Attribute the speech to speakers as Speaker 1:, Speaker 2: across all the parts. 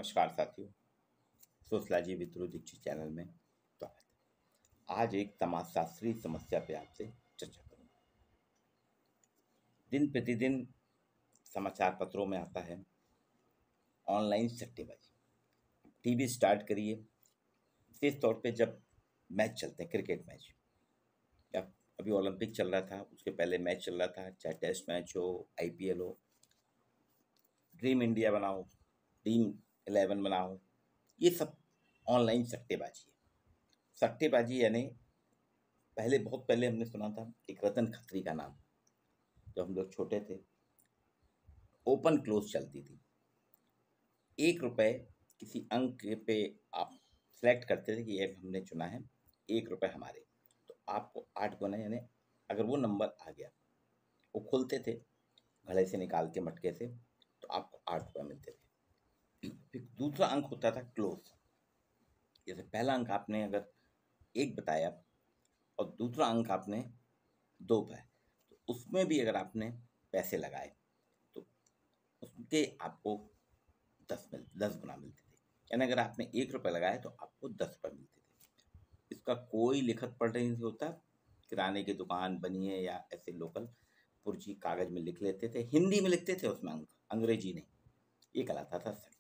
Speaker 1: नमस्कार साथियों, sociology with Dhruv Dixit channel में स्वागत है। आज एक समाजशास्त्री समस्या पे आपसे चर्चा करूंगा। दिन प्रतिदिन समाचार पत्रों में आता है ऑनलाइन सट्टेबाजी। टीवी स्टार्ट करिए, विशेष तौर पे जब मैच चलते हैं, क्रिकेट मैच या अभी ओलंपिक चल रहा था, उसके पहले मैच चल रहा था, चाहे टेस्ट मैच हो, आईपीएल हो, ड्रीम इंडिया बनाओ, टीम 11 बनाओ, ये सब ऑनलाइन सट्टेबाजी है। सट्टेबाजी यानी बहुत पहले हमने सुना था एक रतन खत्री का नाम। जब हम लोग छोटे थे, ओपन क्लोज चलती थी। 1 रुपए किसी अंक पे आप सेलेक्ट करते थे कि ये हमने चुना है, 1 रुपए हमारे, तो आपको 8 गुना, यानी अगर वो नंबर आ गया, वो खोलते थे घड़े से निकाल के मटके से, तो आपको 8 रुपए मिलते थे। फिर दूसरा अंक होता था क्लोज। जैसे पहला अंक आपने अगर 1 बताया और दूसरा अंक आपने 2 पाए, तो उसमें भी अगर आपने पैसे लगाए तो उसके आपको 10 गुना मिलते थे। यानी अगर आपने 1 रुपये लगाया तो आपको 10 रुपये मिलते थे। इसका कोई लिखत पढ़ नहीं होता। किराने की दुकान बनिए या ऐसे लोकल पुर्जी कागज में लिख लेते थे, हिंदी में लिखते थे उसमें अंक, अंग्रेजी नहीं। ये कहलाता था सट्टा।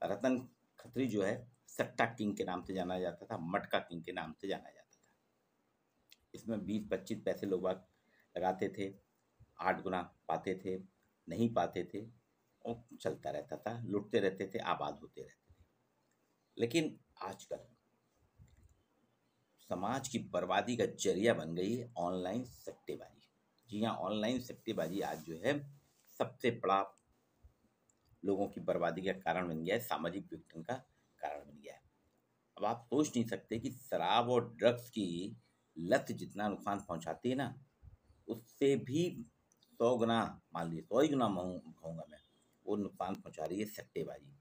Speaker 1: रतन खत्री जो है, सट्टा किंग के नाम से जाना जाता था, मटका किंग के नाम से जाना जाता था। इसमें 20-25 पैसे लोग लगाते थे, 8 गुना पाते थे, नहीं पाते थे, और चलता रहता था, लुटते रहते थे, आबाद होते रहते थे। लेकिन आजकल समाज की बर्बादी का जरिया बन गई है ऑनलाइन सट्टेबाजी। जी हाँ, ऑनलाइन सट्टेबाजी आज जो है सबसे बड़ा लोगों की बर्बादी का कारण बन गया है, सामाजिक विघटन का कारण बन गया है। अब आप सोच नहीं सकते कि शराब और ड्रग्स की लत जितना नुकसान पहुंचाती है ना, उससे भी 100 गुना, मान लीजिए 100 ही गुना कहूँगा मैं, वो नुकसान पहुंचा रही है सट्टेबाजी।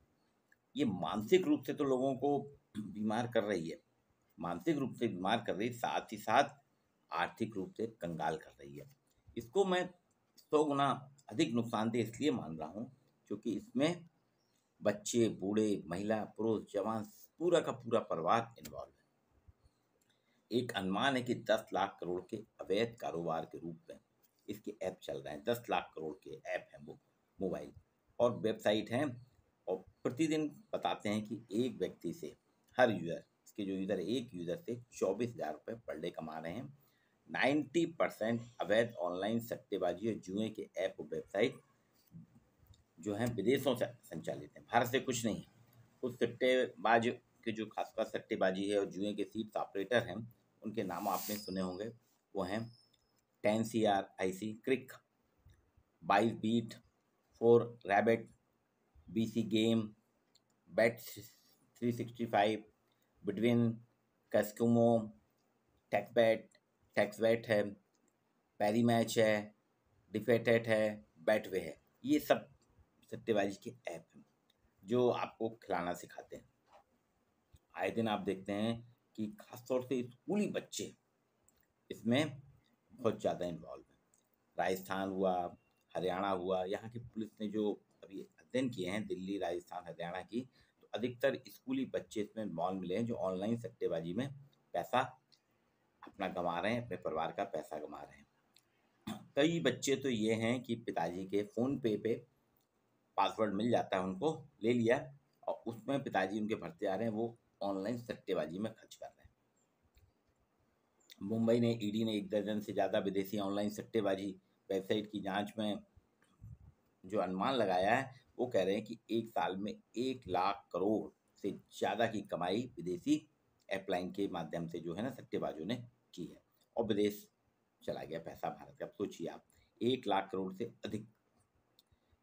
Speaker 1: ये मानसिक रूप से तो लोगों को बीमार कर रही है, मानसिक रूप से बीमार कर रही है, साथ ही साथ आर्थिक रूप से कंगाल कर रही है। इसको मैं 100 गुना अधिक नुकसानदेह इसलिए मान रहा हूँ क्योंकि इसमें बच्चे, बूढ़े, महिला, पुरुष, जवान, पूरा का पूरा परिवार इन्वॉल्व है। एक अनुमान है कि 10 लाख करोड़ के अवैध कारोबार के रूप में इसके ऐप चल रहे हैं। 10 लाख करोड़ के ऐप हैं वो, मोबाइल और वेबसाइट हैं, और प्रतिदिन बताते हैं कि एक व्यक्ति से, हर यूज़र, इसके जो यूज़र, एक यूज़र से 24,000 रुपये पर डे कमा रहे हैं। 90% अवैध ऑनलाइन सट्टेबाजी और जुए के ऐप और वेबसाइट जो हैं विदेशों से संचालित हैं, भारत से कुछ नहीं है। कुछ सट्टेबाज के जो खासकर सट्टेबाजी है और जुए के सीट्स ऑपरेटर हैं, उनके नाम आपने सुने होंगे। वो हैं 10CRIC क्रिक, 22 बीट, 4 रैबिट, BC गेम, बेट 365, बिटवीन, कैस्कुमो, टैक्सबैट है, पैरी मैच है, डिफेटेट है, बैटवे है। ये सब सट्टेबाजी के ऐप हैं जो आपको खिलाना सिखाते हैं। आए दिन आप देखते हैं कि खासतौर से स्कूली बच्चे इसमें बहुत ज़्यादा इन्वॉल्व हैं। राजस्थान हुआ, हरियाणा हुआ, यहाँ की पुलिस ने जो अभी अध्ययन किए हैं, दिल्ली, राजस्थान, हरियाणा की, तो अधिकतर स्कूली बच्चे इसमें इन्वॉल्व मिले हैं जो ऑनलाइन सट्टेबाजी में पैसा अपना गंवा रहे हैं, अपने परिवार का पैसा गंवा रहे हैं। कई बच्चे तो ये हैं कि पिताजी के फ़ोन पे पासवर्ड मिल जाता है, उनको ले लिया और उसमें पिताजी उनके भरते आ रहे हैं, वो ऑनलाइन सट्टेबाजी में खर्च कर रहे हैं। मुंबई ने, ईडी ने 1 दर्जन से ज़्यादा विदेशी ऑनलाइन सट्टेबाजी वेबसाइट की जांच में जो अनुमान लगाया है, वो कह रहे हैं कि एक साल में 1 लाख करोड़ से ज़्यादा की कमाई विदेशी ऐपलाइन के माध्यम से जो है ना सट्टेबाजों ने की है, और विदेश चला गया पैसा भारत का। अब सोचिए आप, 1 लाख करोड़ से अधिक।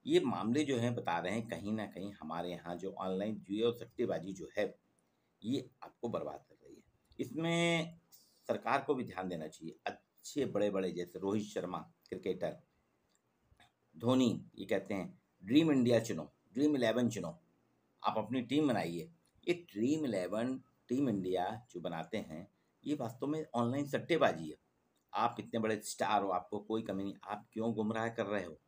Speaker 1: ये मामले जो हैं बता रहे हैं कहीं ना कहीं हमारे यहाँ जो ऑनलाइन जुए और सट्टेबाजी जो है, ये आपको बर्बाद कर रही है। इसमें सरकार को भी ध्यान देना चाहिए। अच्छे बड़े बड़े जैसे रोहित शर्मा क्रिकेटर, धोनी, ये कहते हैं ड्रीम इंडिया चुनो, ड्रीम 11 चुनो, आप अपनी टीम बनाइए। ये ड्रीम 11, टीम इंडिया जो बनाते हैं, ये वास्तव में ऑनलाइन सट्टेबाजी है। आप इतने बड़े स्टार हो, आपको कोई कमी नहीं, आप क्यों गुमराह कर रहे हो?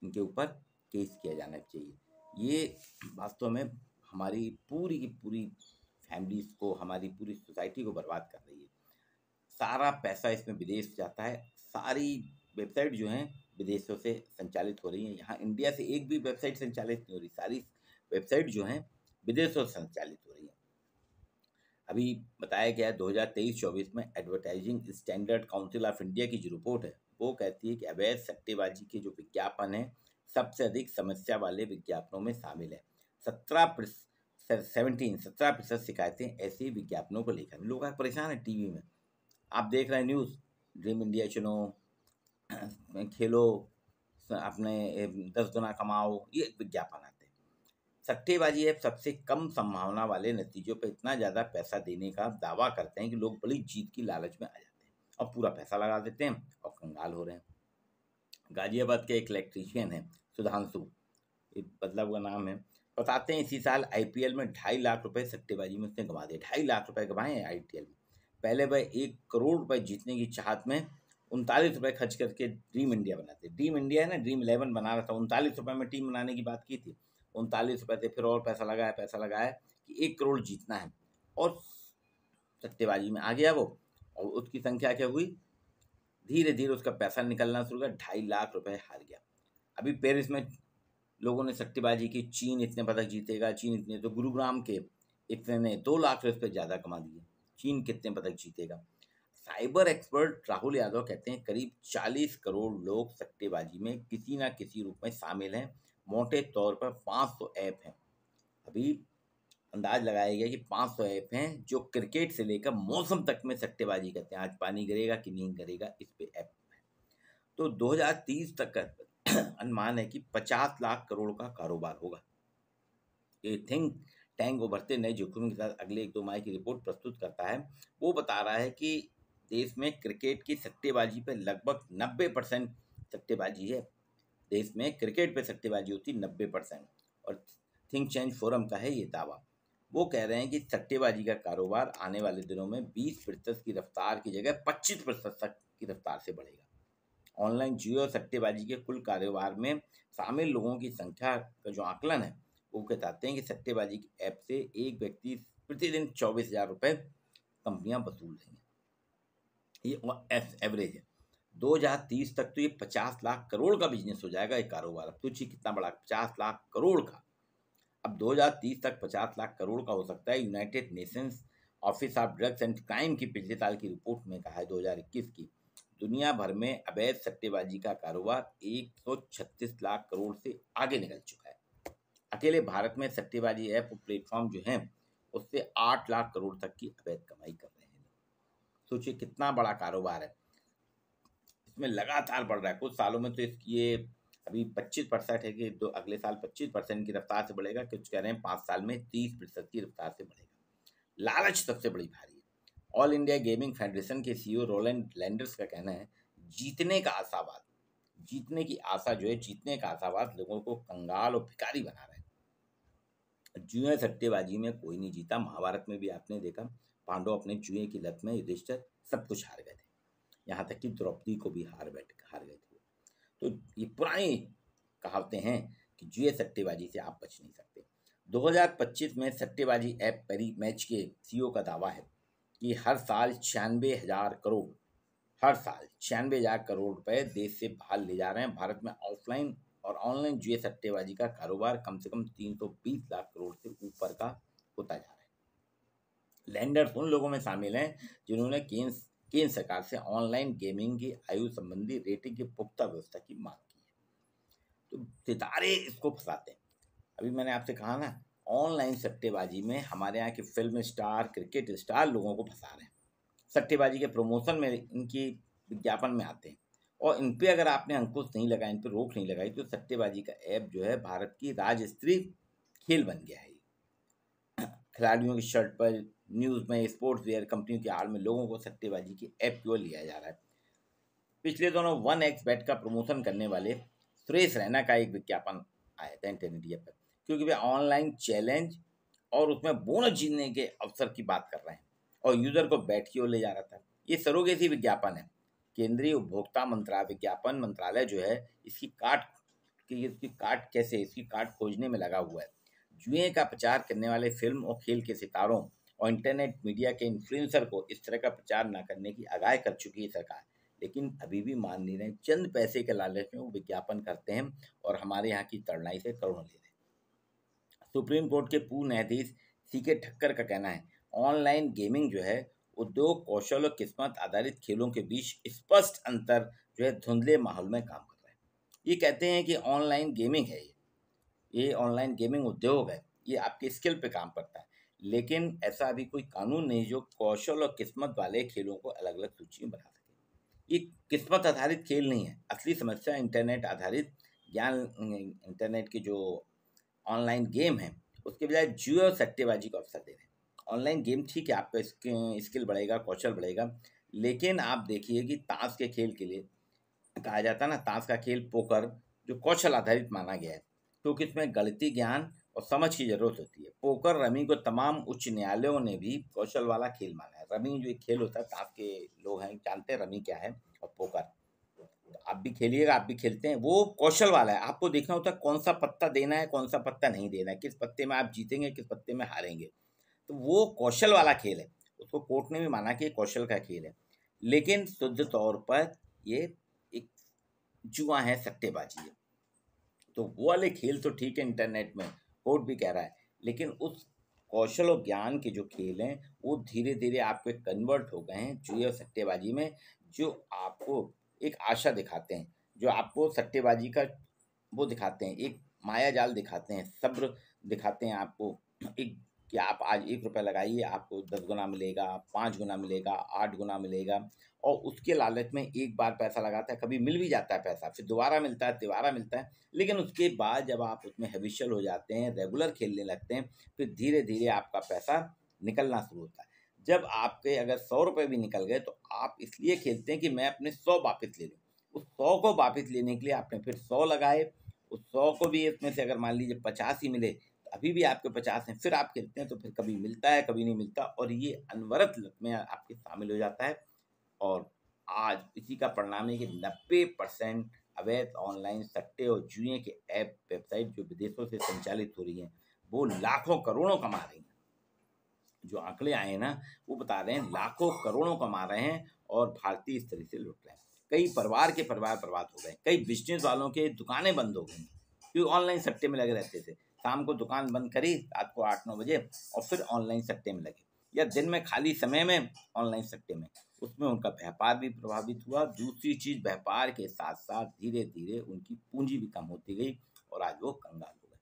Speaker 1: इनके ऊपर केस किया जाना चाहिए। ये वास्तव में हमारी पूरी की पूरी फैमिलीज को, हमारी पूरी सोसाइटी को बर्बाद कर रही है। सारा पैसा इसमें विदेश जाता है। सारी वेबसाइट जो हैं विदेशों से संचालित हो रही हैं। यहाँ इंडिया से एक भी वेबसाइट संचालित नहीं हो रही। सारी वेबसाइट जो हैं विदेशों से संचालित हो रही हैं। अभी बताया गया है 2023-24 में advertising standard council of India की जो रिपोर्ट है वो कहती है कि अवैध सट्टेबाजी के जो विज्ञापन है सबसे अधिक समस्या वाले विज्ञापनों में शामिल है। 17% शिकायतें ऐसे विज्ञापनों को लेकर। लोग परेशान है। टीवी में आप देख रहे हैं न्यूज़, ड्रीम इंडिया चुनो, खेलो, अपने 10 गुना कमाओ, ये विज्ञापन आते हैं। सट्टेबाजी ऐप सबसे कम संभावना वाले नतीजों पर इतना ज़्यादा पैसा देने का दावा करते हैं कि लोग बड़ी जीत की लालच में आ जाते हैं और पूरा पैसा लगा देते हैं और कंगाल हो रहे हैं। गाजियाबाद के एक इलेक्ट्रीशियन हैं सुधांशु, मतलब का नाम है, बताते हैं इसी साल आईपीएल में 2.5 लाख रुपए सट्टेबाजी में उसने गंवा दिए। 2.5 लाख रुपए गंवाए हैं आईपीएल में। पहले वह 1 करोड़ रुपए जीतने की चाहत में 39 रुपए खर्च करके ड्रीम इंडिया बनाते। ड्रीम इंडिया है ना, ड्रीम 11 बना रहा था। 39 रुपए में टीम बनाने की बात की थी। 39 रुपए से फिर और पैसा लगाया कि 1 करोड़ जीतना है और सट्टेबाजी में आ गया वो। और उसकी संख्या क्या हुई, धीरे धीरे उसका पैसा निकलना शुरू हुआ। 2.5 लाख रुपए हार गया। अभी पेरिस में लोगों ने सट्टेबाजी की। चीन इतने पदक जीतेगा, चीन इतने, तो गुरुग्राम के इतने ने 2 लाख से उस पर ज़्यादा कमा दिए। चीन कितने पदक जीतेगा। साइबर एक्सपर्ट राहुल यादव कहते हैं करीब 40 करोड़ लोग सट्टेबाजी में किसी ना किसी रूप में शामिल हैं। मोटे तौर पर 500 ऐप हैं। अभी अंदाज लगाया गया कि 500 ऐप हैं जो क्रिकेट से लेकर मौसम तक में सट्टेबाजी करते हैं। आज पानी गिरेगा कि नहीं गिरेगा, इस पे ऐप है। तो 2030 तक का अनुमान है कि 50 लाख करोड़ का कारोबार होगा। ये थिंक टैंक उभरते नए जोखिम के साथ अगले 1-2 माह की रिपोर्ट प्रस्तुत करता है। वो बता रहा है कि देश में क्रिकेट की सट्टेबाजी पे लगभग 90% सट्टेबाजी है। देश में क्रिकेट पे सट्टेबाजी होती 90%। और थिंक चेंज फोरम का है ये दावा। वो कह रहे हैं कि सट्टेबाजी का कारोबार आने वाले दिनों में 20% की रफ्तार की जगह 25% की रफ्तार से बढ़ेगा। ऑनलाइन जुए और सट्टेबाजी के कुल कारोबार में शामिल लोगों की संख्या का जो आकलन है वो बताते हैं कि सट्टेबाजी की ऐप से एक व्यक्ति प्रतिदिन 24,000 रुपये कंपनियां वसूल रही हैं। ये एवरेज है। 2030 तक तो ये 50 लाख करोड़ का बिजनेस हो जाएगा। ये कारोबार अब तुझे कितना बड़ा, 50 लाख करोड़ का। अब 2030 तक 50 लाख करोड़ का हो सकता है। United Nations office of drugs and crime की पिछले साल की रिपोर्ट में कहा है 2021 की, दुनिया भर में अवैध सट्टेबाजी का कारोबार 136 लाख करोड़ से आगे निकल चुका है। अकेले भारत में सट्टेबाजी ऐप और प्लेटफॉर्म जो हैं उससे 8 लाख करोड़ तक की अवैध कमाई कर रहे हैं। सोचिए कितना बड़ा कारोबार है। इसमें लगातार बढ़ रहा है। कुछ सालों में तो ये अभी 25% है कि अगले साल 25% की रफ्तार से बढ़ेगा। कुछ कह रहे हैं 5 साल में 30% की रफ्तार से बढ़ेगा। लालच सबसे बड़ी भारी है। ऑल इंडिया गेमिंग फेडरेशन के सीईओ रोलैंड लैंडर्स का कहना है जीतने का आशावाद, जीतने की आशा जो है, जीतने का आशावाद लोगों को कंगाल और भिखारी बना रहा है। जुए सट्टेबाजी में कोई नहीं जीता। महाभारत में भी आपने देखा, पांडव अपने जुए की लत में युधिष्ठिर सब कुछ हार गए थे। यहाँ तक कि द्रौपदी को भी हार गए थे। तो ये पुरानी कहावतें हैं कि जुए सट्टेबाजी से आप बच नहीं सकते। 2025 में सट्टेबाजी ऐप पेरी मैच के सीईओ का दावा है कि हर साल 96,000 करोड़, हर साल 96,000 करोड़ रुपए देश से बाहर ले जा रहे हैं। भारत में ऑफलाइन और ऑनलाइन जुए सट्टेबाजी का कारोबार कम से कम 320 लाख करोड़ से ऊपर का होता जा रहा है। लैंडर्स उन लोगों में शामिल हैं जिन्होंने केंद्र सरकार से ऑनलाइन गेमिंग की आयु संबंधी रेटिंग की पुख्ता व्यवस्था की मांग की है। तो सितारे इसको फंसाते हैं। अभी मैंने आपसे कहा ना, ऑनलाइन सट्टेबाजी में हमारे यहाँ के फिल्म स्टार, क्रिकेट स्टार लोगों को फंसा रहे हैं। सट्टेबाजी के प्रमोशन में इनकी विज्ञापन में आते हैं और इन पे अगर आपने अंकुश नहीं लगाया, इन पे रोक नहीं लगाई, तो सट्टेबाजी का ऐप जो है भारत की राजस्त्रीय खेल बन गया है। खिलाड़ियों की शर्ट पर, न्यूज़ में, स्पोर्ट्स वेयर कंपनियों की आड़ में लोगों को सट्टेबाजी की ऐप की ओर लिया जा रहा है। पिछले दिनों 1xBet का प्रमोशन करने वाले सुरेश रैना का एक विज्ञापन आया था इंटरनेट पर, क्योंकि वे ऑनलाइन चैलेंज और उसमें बोनस जीतने के अवसर की बात कर रहे हैं और यूजर को बैट की ओर ले जा रहा था। ये सरोगेसी विज्ञापन है। केंद्रीय उपभोक्ता विज्ञापन मंत्रालय जो है इसकी काट खोजने में लगा हुआ है। जुए का प्रचार करने वाले फिल्म और खेल के सितारों और इंटरनेट मीडिया के इन्फ्लुएंसर को इस तरह का प्रचार न करने की आगाह कर चुकी है सरकार, लेकिन अभी भी मान नहीं रहे। चंद पैसे के लालच में वो विज्ञापन करते हैं और हमारे यहाँ की तड़नाई से करोड़ों ले रहे हैं। सुप्रीम कोर्ट के पूर्व न्यायाधीश सीके ठक्कर का कहना है, ऑनलाइन गेमिंग जो है उद्योग, कौशल और किस्मत आधारित खेलों के बीच स्पष्ट अंतर जो है धुंधले माहौल में काम कर रहा है। ये कहते हैं कि ऑनलाइन गेमिंग है, ये ऑनलाइन गेमिंग उद्योग है, ये आपके स्किल पे काम करता है, लेकिन ऐसा अभी कोई कानून नहीं जो कौशल और किस्मत वाले खेलों को अलग अलग सूची में बना सके। ये किस्मत आधारित खेल नहीं है, असली समस्या इंटरनेट आधारित ज्ञान, इंटरनेट की जो ऑनलाइन गेम है उसके बजाय जुए और सट्टेबाजी को अवसर दे रहे हैं। ऑनलाइन गेम ठीक है, आपका स्किल बढ़ेगा, कौशल बढ़ेगा, लेकिन आप देखिए कि ताश के खेल के लिए कहा जाता है ना, ताश का खेल पोकर जो कौशल आधारित माना गया है, क्योंकि इसमें गणितीय ज्ञान और समझ की जरूरत होती है। पोकर रमी को तमाम उच्च न्यायालयों ने भी कौशल वाला खेल माना है। रमी जो एक खेल होता है, ताश के लोग हैं जानते हैं रमी क्या है, और पोकर आप भी खेलिएगा, आप भी खेलते हैं, वो कौशल वाला है। आपको देखना होता है कौन सा पत्ता देना है, कौन सा पत्ता नहीं देना है, किस पत्ते में आप जीतेंगे, किस पत्ते में हारेंगे। तो वो कौशल वाला खेल है, उसको कोर्ट ने भी माना कि कौशल का खेल है, लेकिन शुद्ध तौर पर ये एक जुआ है, सट्टेबाजी है। तो वो वाले खेल तो ठीक है, इंटरनेट में कोर्ट भी कह रहा है, लेकिन उस कौशल और ज्ञान के जो खेल हैं वो धीरे धीरे आपके कन्वर्ट हो गए हैं जुए और सट्टेबाजी में, जो आपको एक आशा दिखाते हैं, जो आपको सट्टेबाजी का वो दिखाते हैं, एक माया जाल दिखाते हैं, सब्र दिखाते हैं आपको, एक कि आप आज 1 रुपया लगाइए, आपको 10 गुना मिलेगा, 5 गुना मिलेगा, 8 गुना मिलेगा, और उसके लालच में एक बार पैसा लगाता है, कभी मिल भी जाता है पैसा, फिर दोबारा मिलता है, तिबारा मिलता है, लेकिन उसके बाद जब आप उसमें हैबिचुअल हो जाते हैं, रेगुलर खेलने लगते हैं, फिर धीरे धीरे आपका पैसा निकलना शुरू होता है। जब आपके अगर 100 रुपये भी निकल गए तो आप इसलिए खेलते हैं कि मैं अपने 100 वापस ले लूँ। उस 100 को वापस लेने के लिए आपने फिर 100 लगाए, उस 100 को भी इसमें से अगर मान लीजिए 50 ही मिले, तो अभी भी आपके 50 हैं, फिर आप खेलते हैं, तो फिर कभी मिलता है, कभी नहीं मिलता, और ये अनवरत लत में आपके शामिल हो जाता है। और आज इसी का परिणाम है कि 90% अवैध ऑनलाइन सट्टे और जुए के ऐप वेबसाइट जो विदेशों से संचालित हो रही हैं, वो लाखों करोड़ों कमा रही हैं। जो आंकड़े आए हैं ना, वो बता रहे हैं लाखों करोड़ों कमा रहे हैं और भारतीय इस तरह से लुट रहे हैं। कई परिवार के परिवार बर्बाद हो गए, कई बिजनेस वालों के दुकानें बंद हो गई, क्योंकि ऑनलाइन सट्टे में लगे रहते थे। शाम को दुकान बंद करी, रात को 8-9 बजे, और फिर ऑनलाइन सट्टे में लगे, या दिन में खाली समय में ऑनलाइन सट्टे में, उसमें उनका व्यापार भी प्रभावित हुआ। दूसरी चीज, व्यापार के साथ साथ धीरे धीरे उनकी पूंजी भी कम होती गई और आज वो कंगाल हो गए।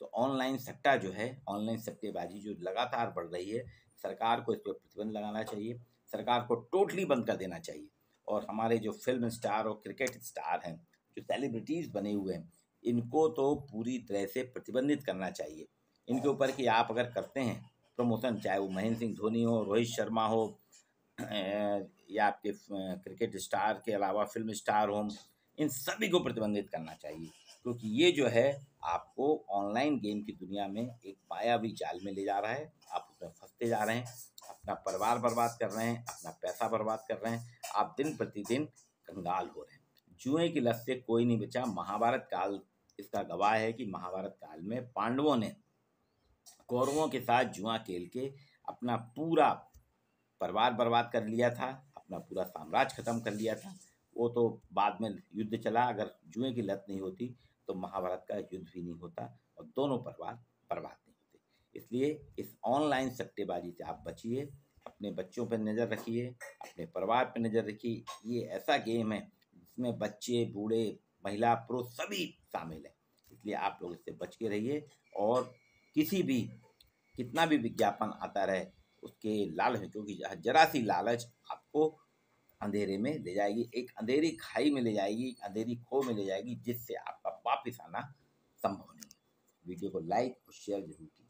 Speaker 1: तो ऑनलाइन सट्टा जो है, ऑनलाइन सट्टेबाजी जो लगातार बढ़ रही है, सरकार को इस पर प्रतिबंध लगाना चाहिए, सरकार को टोटली बंद कर देना चाहिए। और हमारे जो फिल्म स्टार और क्रिकेट स्टार हैं, जो सेलिब्रिटीज़ बने हुए हैं, इनको तो पूरी तरह से प्रतिबंधित करना चाहिए। इनके ऊपर कि आप अगर करते हैं प्रमोशन, चाहे वो महेंद्र सिंह धोनी हो, रोहित शर्मा हो, या आपके क्रिकेट स्टार के अलावा फिल्म स्टार हों, इन सभी को प्रतिबंधित करना चाहिए, क्योंकि ये जो है आपको ऑनलाइन गेम की दुनिया में एक मायावी जाल में ले जा रहा है। आप उसमें फंसते जा रहे हैं, अपना परिवार बर्बाद कर रहे हैं, अपना पैसा बर्बाद कर रहे हैं, आप दिन प्रतिदिन कंगाल हो रहे हैं। जुए की लत से कोई नहीं बचा। महाभारत काल इसका गवाह है कि महाभारत काल में पांडवों ने कौरवों के साथ जुआ खेल के अपना पूरा परिवार बर्बाद कर लिया था, अपना पूरा साम्राज्य खत्म कर लिया था। वो तो बाद में युद्ध चला, अगर जुए की लत नहीं होती तो महाभारत का युद्ध भी नहीं होता और दोनों परिवार बर्बाद नहीं होते। इसलिए इस ऑनलाइन सट्टेबाजी से आप बचिए, अपने बच्चों पर नज़र रखिए, अपने परिवार पर नज़र रखिए। ये ऐसा गेम है जिसमें बच्चे, बूढ़े, महिला, पुरुष सभी शामिल हैं, इसलिए आप लोग इससे बच के रहिए। और किसी भी कितना भी विज्ञापन आता रहे उसके लालच में, क्योंकि जरा सी लालच आपको अंधेरे में ले जाएगी, एक अंधेरी खाई में ले जाएगी, अंधेरी खो में ले जाएगी, जिससे आपका वापिस आना संभव नहीं है। वीडियो को लाइक और शेयर जरूर कीजिए।